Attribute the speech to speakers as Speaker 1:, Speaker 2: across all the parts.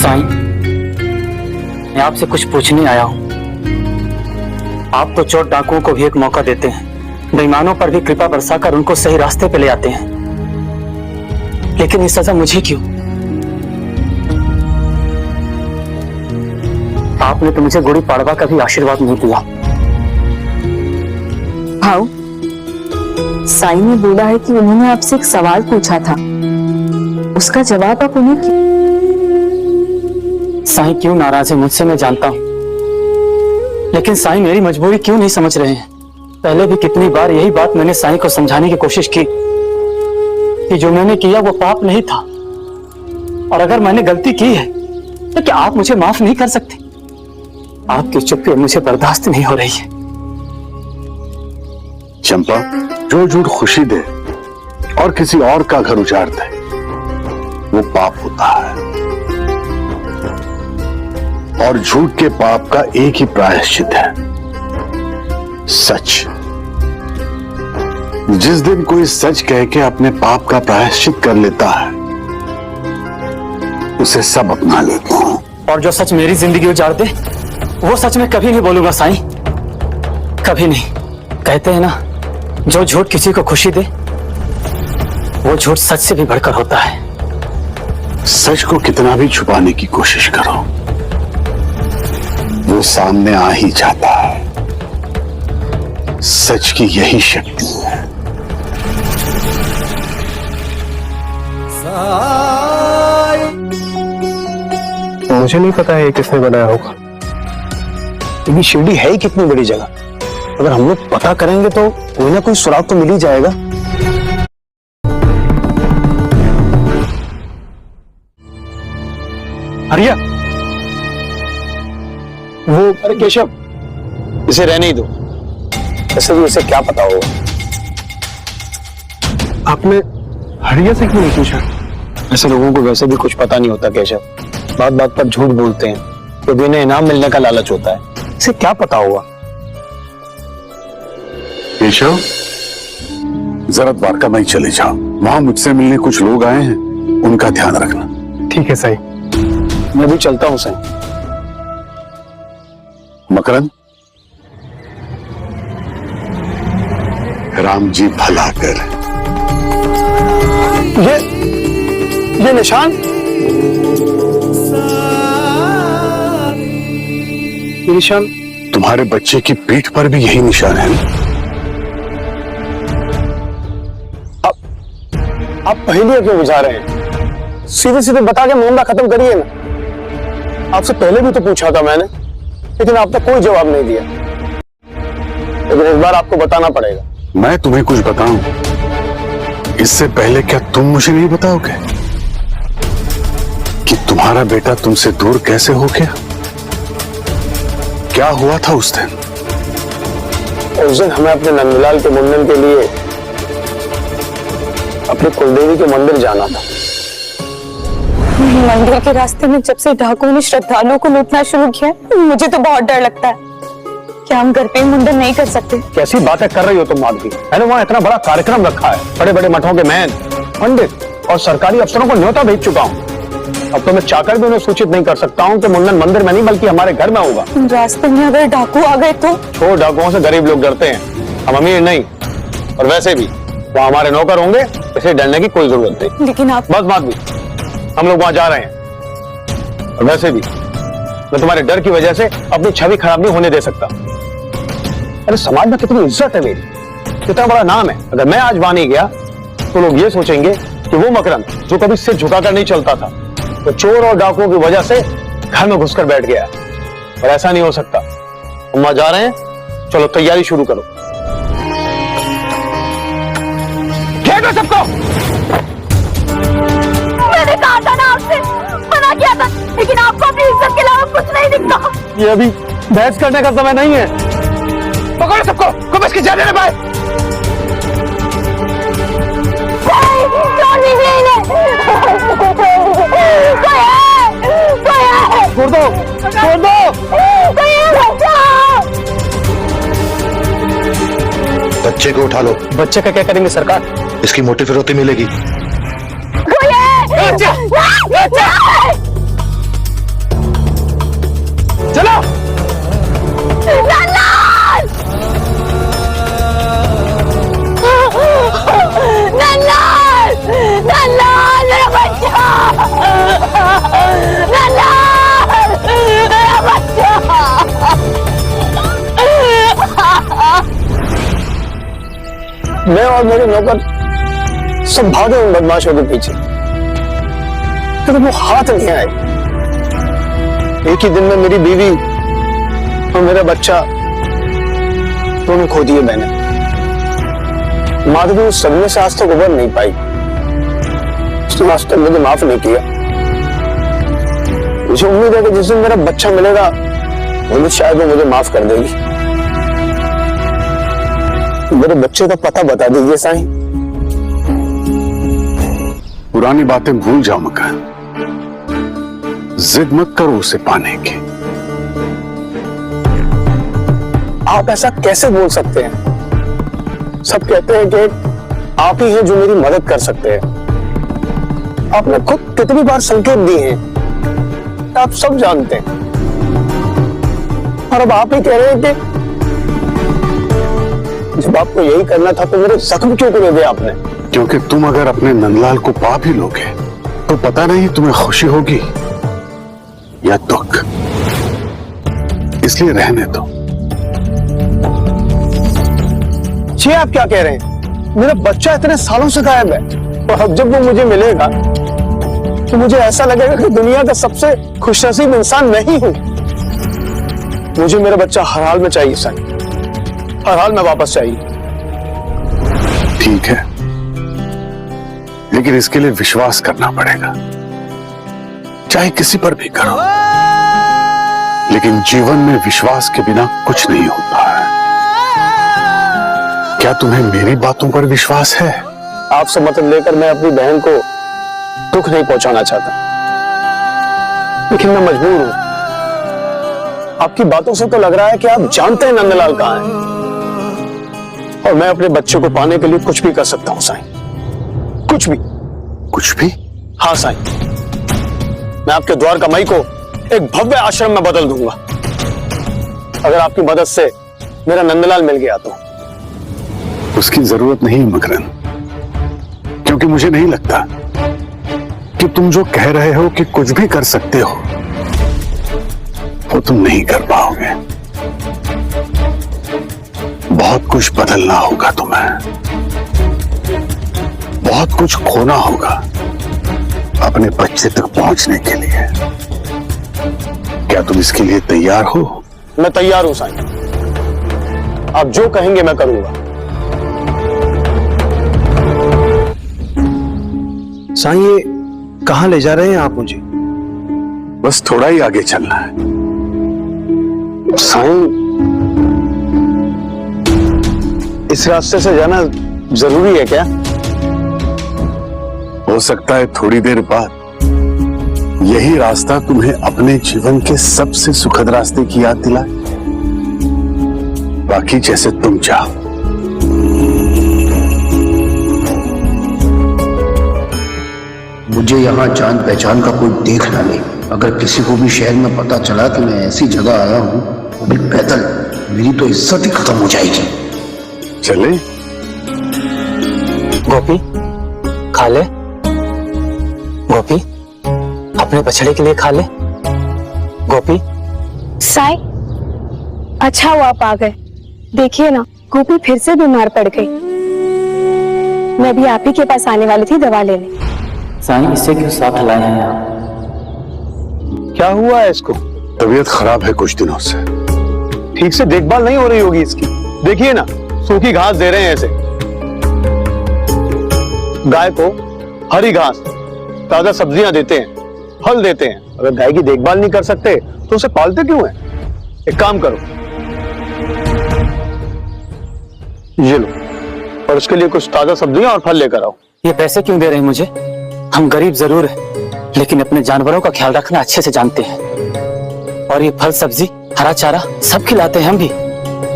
Speaker 1: साईं, मैं आपसे कुछ पूछने आया हूं। आप तो चोर डाकुओं को भी एक मौका देते हैं, बेईमानों पर भी कृपा बरसाकर उनको सही रास्ते पे ले आते हैं, लेकिन ये सजा मुझे क्यों? आपने तो मुझे गुड़ी पाड़वा का भी आशीर्वाद नहीं दिया।
Speaker 2: भाऊ, साईं ने बोला है कि उन्होंने आपसे एक सवाल पूछा था, उसका जवाब आप उन्हें क्यों?
Speaker 1: साईं क्यों नाराज है मुझसे मैं जानता हूं, लेकिन साईं मेरी मजबूरी क्यों नहीं समझ रहे हैं? पहले भी कितनी बार यही बात मैंने साईं को समझाने की कोशिश की कि जो मैंने किया वो पाप नहीं था, और अगर मैंने गलती की है तो क्या आप मुझे माफ नहीं कर सकते? आपकी चुप्पी मुझे बर्दाश्त नहीं हो रही है।
Speaker 3: चंपा, जो झूठ खुशी दे और किसी और का घर उजाड़ दे वो पाप होता है, और झूठ के पाप का एक ही प्रायश्चित है, सच। जिस दिन कोई सच कह के अपने पाप का प्रायश्चित कर लेता है उसे सब अपना लेते हैं।
Speaker 1: और जो सच मेरी जिंदगी उजाड़ दे वो सच मैं कभी नहीं बोलूंगा साईं, कभी नहीं। कहते हैं ना, जो झूठ किसी को खुशी दे वो झूठ सच से भी बढ़कर होता है।
Speaker 3: सच को कितना भी छुपाने की कोशिश करो वो सामने आ ही जाता है। सच की यही शक्ति है।
Speaker 4: मुझे नहीं पता है किसने बनाया होगा, क्योंकि शिरडी है ही कितनी बड़ी जगह। अगर हम लोग पता करेंगे तो कोई ना कोई सुराग तो मिल ही जाएगा। हरिया, वो अरे केशव, इसे रहने ही दो। ऐसे भी उसे क्या पता होगा। आपने हरिया से क्यों नहीं पूछा? ऐसे लोगों को वैसे भी कुछ पता नहीं होता केशव, बात बात पर झूठ बोलते हैं, तो इन्हें इनाम मिलने का लालच होता है। इसे क्या पता होगा?
Speaker 3: केशव, जरा द्वारका में चले जाओ, वहां मुझसे मिलने कुछ लोग आए हैं, उनका ध्यान रखना।
Speaker 4: ठीक है सही, मैं भी चलता हूं सही।
Speaker 3: मकरंद, राम जी भला कर।
Speaker 4: ये निशान, ये निशान
Speaker 3: तुम्हारे बच्चे की पीठ पर भी यही निशान है ना?
Speaker 4: आप पहेलियां क्यों बुझा रहे हैं? सीधे सीधे बता के मामला खत्म करिए ना। आपसे पहले भी तो पूछा था मैंने, लेकिन आपने कोई जवाब नहीं दिया। लेकिन इस बार आपको बताना पड़ेगा।
Speaker 3: मैं तुम्हें कुछ बताऊं इससे पहले क्या तुम मुझे नहीं बताओगे कि तुम्हारा बेटा तुमसे दूर कैसे हो गया? क्या हुआ था उस दिन?
Speaker 4: उस दिन हमें अपने नंदलाल के मुंडन के लिए अपनी कुलदेवी के मंदिर जाना था।
Speaker 2: मंदिर के रास्ते में जब से डाकुओं ने श्रद्धालुओं को लूटना शुरू किया, मुझे तो बहुत डर लगता है। क्या हम घर पे मुंडन नहीं कर सकते?
Speaker 4: कैसी बातें कर रही हो तुम माधवी? मैंने वहाँ इतना बड़ा कार्यक्रम रखा है, बड़े बड़े मठों के महंत, पंडित और सरकारी अफसरों को न्योता भेज चुका हूँ। अब तो मैं चाहकर भी उन्हें सूचित नहीं कर सकता हूँ कि मुंडन मंदिर में नहीं बल्कि हमारे घर में होगा।
Speaker 2: रास्ते में अगर डाकू आ गए तो?
Speaker 4: छोड़, डाकुओं से गरीब लोग डरते हैं, हम अमीर नहीं। और वैसे भी वो हमारे नौकर होंगे, इसे डरने की कोई जरूरत नहीं।
Speaker 2: लेकिन आप...
Speaker 4: बस माधवी, हम लोग वहां जा रहे हैं। और वैसे भी मैं तुम्हारे डर की वजह से अपनी छवि खराब नहीं होने दे सकता। अरे समाज में कितनी इज्जत है मेरी, कितना बड़ा नाम है। अगर मैं आज वहां नहीं गया तो लोग ये सोचेंगे कि वो मकरंद जो कभी सिर झुकाकर नहीं चलता था, तो चोर और डाकुओं की वजह से घर में घुसकर बैठ गया। और ऐसा नहीं हो सकता। हम वहां जा रहे हैं, चलो तैयारी शुरू करो। घेर लो सबको।
Speaker 2: मैंने कहा था ना आपसे, मना किया था, लेकिन आपको अपनी इज्जत के अलावा कुछ नहीं दिखता।
Speaker 4: ये अभी बहस करने का समय नहीं है। पकड़ो सबको, को बस की जाने ना पाए। छोड़ दो, छोड़ दो।
Speaker 5: बच्चे को उठा लो।
Speaker 4: बच्चे का क्या करेंगे सरकार?
Speaker 5: इसकी मोटी फिरौती मिलेगी।
Speaker 4: मेरे नौकर सब भागे उन बदमाशों के पीछे, लेकिन वो हाथ नहीं आए। एक ही दिन में मेरी बीवी और मेरा बच्चा दोनों खो दिए मैंने। माधवी उस सदमे से आज तक उबर नहीं पाई। उसने आज तक मुझे माफ नहीं किया। मुझे उम्मीद है कि जिस दिन मेरा बच्चा मिलेगा वो शायद वो मुझे माफ कर देगी। मेरे बच्चे का पता बता दीजिए साईं।
Speaker 3: पुरानी बातें भूल जाओ मकान, जिद मत करो उसे पाने की।
Speaker 4: आप ऐसा कैसे बोल सकते हैं? सब कहते हैं कि आप ही हैं जो मेरी मदद कर सकते हैं। आपने खुद कितनी बार संकेत दिए हैं, आप सब जानते हैं, और अब आप ही कह रहे हैं कि जब आपको यही करना था तो मेरे जख्म क्यों करे दिए आपने?
Speaker 3: क्योंकि तुम अगर अपने नंदलाल को पा भी लोगे तो पता नहीं तुम्हें खुशी होगी या दुख, इसलिए रहने दो।
Speaker 4: जी आप क्या कह रहे हैं? मेरा बच्चा इतने सालों से गायब है, और अब जब वो मुझे मिलेगा तो मुझे ऐसा लगेगा कि दुनिया का सबसे खुशनसीब इंसान मैं ही हूं। मुझे मेरा बच्चा हर हाल में चाहिए साईं, हर हाल में वापस चाहिए।
Speaker 3: ठीक है, लेकिन इसके लिए विश्वास करना पड़ेगा, चाहे किसी पर भी करो, लेकिन जीवन में विश्वास के बिना कुछ नहीं होता है। क्या तुम्हें मेरी बातों पर विश्वास है?
Speaker 4: आपसे मदद लेकर मैं अपनी बहन को दुख नहीं पहुंचाना चाहता, लेकिन मैं मजबूर हूं। आपकी बातों से तो लग रहा है कि आप जानते हैं नंदलाल कहां है, और मैं अपने बच्चे को पाने के लिए कुछ भी कर सकता हूं साईं, कुछ भी।
Speaker 3: कुछ भी?
Speaker 4: हाँ साईं, मैं आपके द्वारकामाई को एक भव्य आश्रम में बदल दूंगा, अगर आपकी मदद से मेरा नंदलाल मिल गया तो।
Speaker 3: उसकी जरूरत नहीं मकरन, क्योंकि मुझे नहीं लगता कि तुम जो कह रहे हो कि कुछ भी कर सकते हो वो तुम नहीं कर पाओगे। बहुत कुछ बदलना होगा तुम्हें, बहुत कुछ खोना होगा अपने बच्चे तक पहुंचने के लिए। क्या तुम इसके लिए तैयार हो?
Speaker 4: मैं तैयार हूं साईं, आप जो कहेंगे मैं करूंगा।
Speaker 6: साईं, ये कहां ले जा रहे हैं आप मुझे?
Speaker 3: बस थोड़ा ही आगे चलना है।
Speaker 4: साईं, इस रास्ते से जाना जरूरी है क्या?
Speaker 3: हो सकता है थोड़ी देर बाद यही रास्ता तुम्हें अपने जीवन के सबसे सुखद रास्ते की याद दिलाए। बाकी जैसे तुम चाहो।
Speaker 7: मुझे यहाँ जान पहचान का कोई देखना नहीं। अगर किसी को भी शहर में पता चला कि मैं ऐसी जगह आया हूँ, वो भी पैदल, मेरी तो इज्जत ही खत्म हो जाएगी।
Speaker 3: चले?
Speaker 1: गोपी, खा ले। गोपी, अपने बछड़े के लिए खा ले। गोपी।
Speaker 8: साईं, अच्छा हुआ आप आ गए। देखिए ना, गोपी फिर से बीमार पड़ गई। मैं भी आप ही के पास आने वाली थी दवा लेने।
Speaker 1: साईं, इसे क्यों साथ लाए हैं आप?
Speaker 4: क्या हुआ है इसको?
Speaker 3: तबीयत खराब है कुछ दिनों से।
Speaker 4: ठीक से देखभाल नहीं हो रही होगी इसकी। देखिए ना, सूखी घास दे रहे हैं ऐसे। गाय को हरी घास, ताजा सब्जियां देते हैं, फल देते हैं। अगर गाय की देखभाल नहीं कर सकते तो उसे पालते क्यों हैं? एक काम करो, ये लो, और उसके लिए कुछ ताजा सब्जियां और फल लेकर आओ।
Speaker 1: ये पैसे क्यों दे रहे हैं मुझे? हम गरीब जरूर हैं, लेकिन अपने जानवरों का ख्याल रखना अच्छे से जानते हैं। और ये फल सब्जी हरा चारा सब खिलाते हैं हम भी,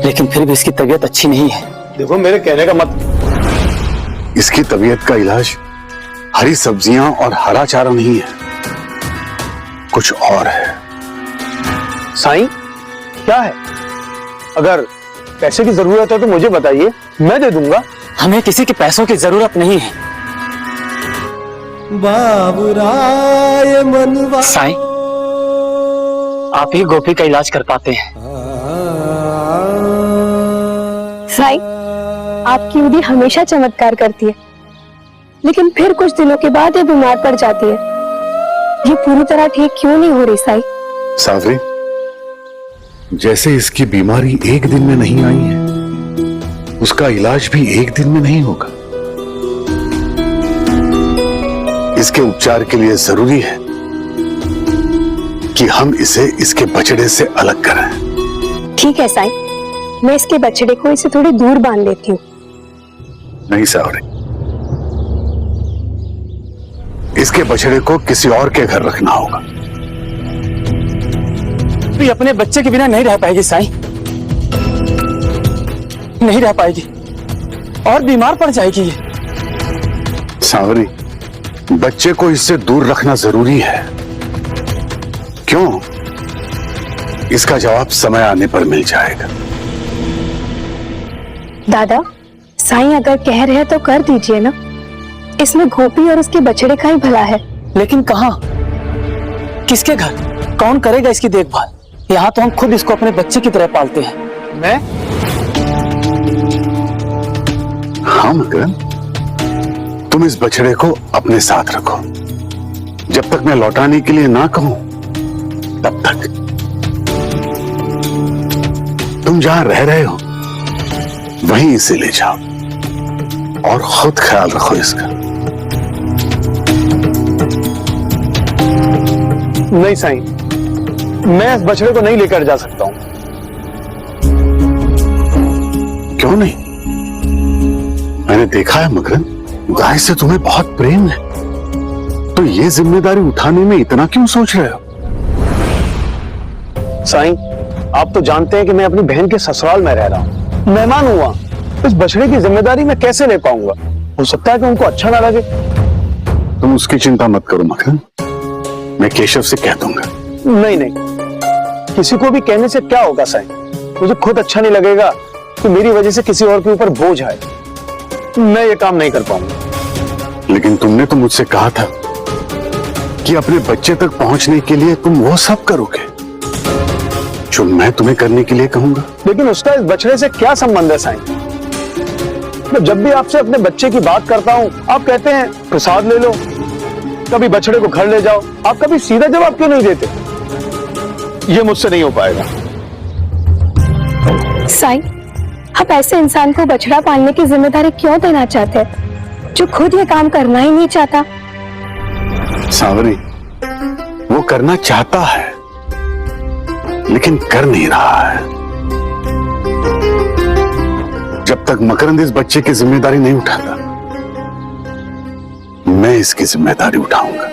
Speaker 1: लेकिन फिर भी इसकी तबीयत अच्छी नहीं है।
Speaker 4: देखो, मेरे कहने का मत।
Speaker 3: इसकी तबीयत का इलाज हरी सब्जियां और हरा चारा नहीं है, कुछ और है।
Speaker 4: साईं, क्या है? अगर पैसे की जरूरत है तो मुझे बताइए, मैं दे दूंगा।
Speaker 1: हमें किसी के पैसों की जरूरत नहीं है।
Speaker 6: बाबुराय मनवा
Speaker 1: साईं, आप ही गोपी का इलाज कर पाते हैं।
Speaker 8: साईं, आपकी उदी हमेशा चमत्कार करती है, लेकिन फिर कुछ दिनों के बाद ये बीमार पड़ जाती है। ये पूरी तरह ठीक क्यों नहीं हो रही साई?
Speaker 3: सावरी, जैसे इसकी बीमारी एक दिन में नहीं आई है, उसका इलाज भी एक दिन में नहीं होगा। इसके उपचार के लिए जरूरी है कि हम इसे इसके बछड़े से अलग करें।
Speaker 8: ठीक है साई, मैं इसके बछड़े को इसे थोड़ी दूर बांध लेती हूँ।
Speaker 3: नहीं सावरी, इसके बछड़े को किसी और के घर रखना होगा।
Speaker 1: तो ये अपने बच्चे के बिना नहीं रह पाएगी साईं, नहीं रह पाएगी और बीमार पड़ जाएगी ये।
Speaker 3: सावरी, बच्चे को इससे दूर रखना जरूरी है। क्यों? इसका जवाब समय आने पर मिल जाएगा।
Speaker 8: दादा, साईं अगर कह रहे हैं तो कर दीजिए ना। इसमें गोपी और उसके बछड़े का ही भला है।
Speaker 1: लेकिन कहाँ, किसके घर, कौन करेगा इसकी देखभाल? यहाँ तो हम खुद इसको अपने बच्चे की तरह पालते हैं। मैं?
Speaker 3: हाँ मकरन, तुम इस बछड़े को अपने साथ रखो। जब तक मैं लौटाने के लिए ना कहूं, तब तक तुम जहां रह रहे हो वहीं इसे ले जाओ और खुद ख्याल रखो इसका।
Speaker 4: नहीं साईं, मैं इस बछड़े को नहीं लेकर जा सकता हूं।
Speaker 3: क्यों नहीं? मैंने देखा है मकरन, गाय से तुम्हें बहुत प्रेम है, तो ये जिम्मेदारी उठाने में इतना क्यों सोच रहे हो?
Speaker 4: साईं, आप तो जानते हैं कि मैं अपनी बहन के ससुराल में रह रहा हूं, मेहमान हुआ। इस बछड़े की जिम्मेदारी मैं कैसे ले पाऊंगा? हो सकता है कि उनको अच्छा ना लगे।
Speaker 3: तुम उसकी चिंता मत करो मकरन, मैं केशव से कह दूंगा।
Speaker 4: नहीं नहीं, किसी को भी कहने से क्या होगा साईं? मुझे खुद अच्छा नहीं लगेगा कि मेरी वजह से किसी और के ऊपर बोझ आए। मैं ये काम नहीं कर पाऊंगा।
Speaker 3: लेकिन तुमने तो मुझसे कहा था कि अपने बच्चे तक पहुंचने के लिए तुम वो सब करोगे जो मैं तुम्हें करने के लिए कहूंगा।
Speaker 4: लेकिन उसका इस बछड़े से क्या संबंध है साईं? मैं जब भी आपसे अपने बच्चे की बात करता हूं, आप कहते हैं प्रसाद ले लो, कभी बछड़े को घर ले जाओ। आप कभी सीधा जवाब क्यों नहीं देते? ये मुझसे नहीं हो पाएगा।
Speaker 8: साईं, आप ऐसे इंसान को बछड़ा पालने की जिम्मेदारी क्यों देना चाहते हैं जो खुद ये काम करना ही नहीं चाहता?
Speaker 3: सावरी, वो करना चाहता है लेकिन कर नहीं रहा है। जब तक मकरंद इस बच्चे की जिम्मेदारी नहीं उठाता, मैं इसकी जिम्मेदारी उठाऊंगा।